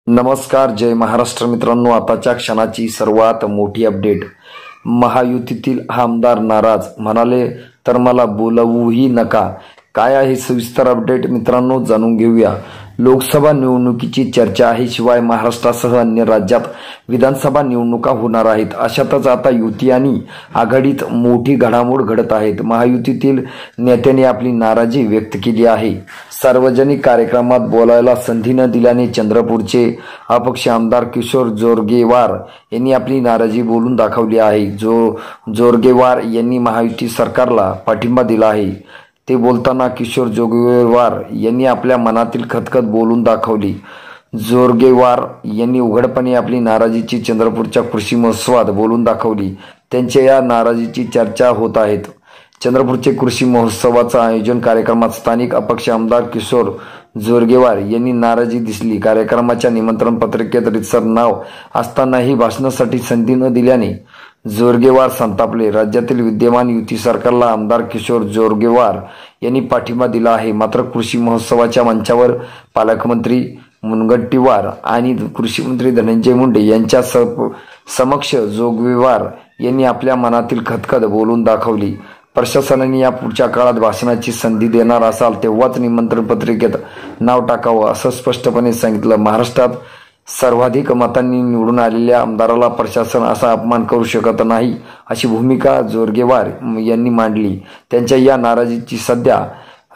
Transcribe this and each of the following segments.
नमस्कार, जय महाराष्ट्र मित्रांनो. आताच्या क्षणाची सर्वात मोठी अपडेट. महायुतीतील आमदार नाराज, म्हणाले तर मला बोलवूही नका. काय आहे सविस्तर अपडेट मित्रांनो, जाणून घेऊया. लोकसभा निवडणुकीची चर्चा आहे, शिवाय महाराष्ट्रासह अन्य राज्यात विधानसभा निवडणुका होणार आहेत. अशातच आता युती आणि आघाडीत मोठी घडामोड घडत आहेत. महायुतीतील नेत्यांनी आपली नाराजी व्यक्त केली आहे. सार्वजनिक कार्यक्रमात बोलायला संधी न दिल्याने चंद्रपूरचे अपक्ष आमदार किशोर जोरगेवार यांनी आपली नाराजी बोलून दाखवली आहे. जोरगेवार यांनी महायुती सरकारला पाठिंबा दिला आहे. ते बोलताना किशोर जोरगेवार यांनी आपल्या मनातील खतखत बोलून दाखवली. जोरगेवार यांनी उघडपणे आपली नाराजीची चंद्रपूरच्या कृषी महोत्सवात बोलून दाखवली. त्यांच्या या नाराजीची चर्चा होत आहेत. चंद्रपूरचे कृषी महोत्सवाचं आयोजन कार्यक्रमात स्थानिक अपक्ष आमदार किशोर जोरगेवार यांनी नाराजी दिसली. कार्यक्रमाच्या निमंत्रण पत्रिकेत रीतसर नाव असतानाही भाषणासाठी संधी न दिल्याने जोरगेवार संतापले. राज्यातील विद्यमान युती सरकारला आमदार किशोर जोरगेवार यांनी पाठिंबा दिला आहे. मात्र कृषी महोत्सवाच्या मंचावर पालकमंत्री मुनगंटीवार आणि कृषी मंत्री धनंजय मुंडे यांच्या समक्ष जोरगेवार यांनी आपल्या मनातील खतखत बोलून दाखवली. प्रशासनाने या पुढच्या काळात भाषणाची संधी देणार असाल तेव्हाच निमंत्रण पत्रिकेत नाव टाकावं, असं स्पष्टपणे सांगितलं. महाराष्ट्रात सर्वाधिक मतांनी निवडून आलेल्या आमदाराला प्रशासन असा अपमान करू शकत नाही, अशी भूमिका जोरगेवार यांनी मांडली. त्यांच्या या नाराजीची सध्या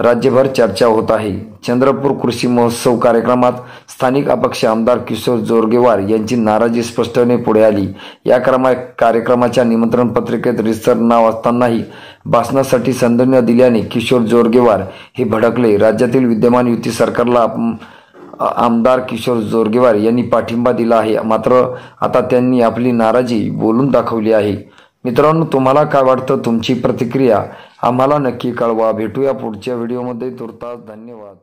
राज्यभर चर्चा होत आहे. चंद्रपूर कृषी महोत्सव कार्यक्रमात स्थानिक अपक्ष आमदार किशोर जोरगेवार यांची नाराजी स्पष्टपणे पुढे आली. या कार्यक्रमाच्या निमंत्रण पत्रिकेत रीतसर नाव असतानाही भाषणासाठी संधी न दिल्याने किशोर जोरगेवार हे भडकले. राज्यातील विद्यमान युती सरकारला आमदार किशोर जोरगेवार यांनी पाठिंबा दिला आहे. मात्र आता त्यांनी आपली नाराजी बोलून दाखवली आहे. मित्रांनो, तुम्हाला काय वाटतं? तुमची प्रतिक्रिया आम्हाला नक्की कळवा. भेटूया पुढच्या व्हिडिओमध्ये. तुर्तास धन्यवाद.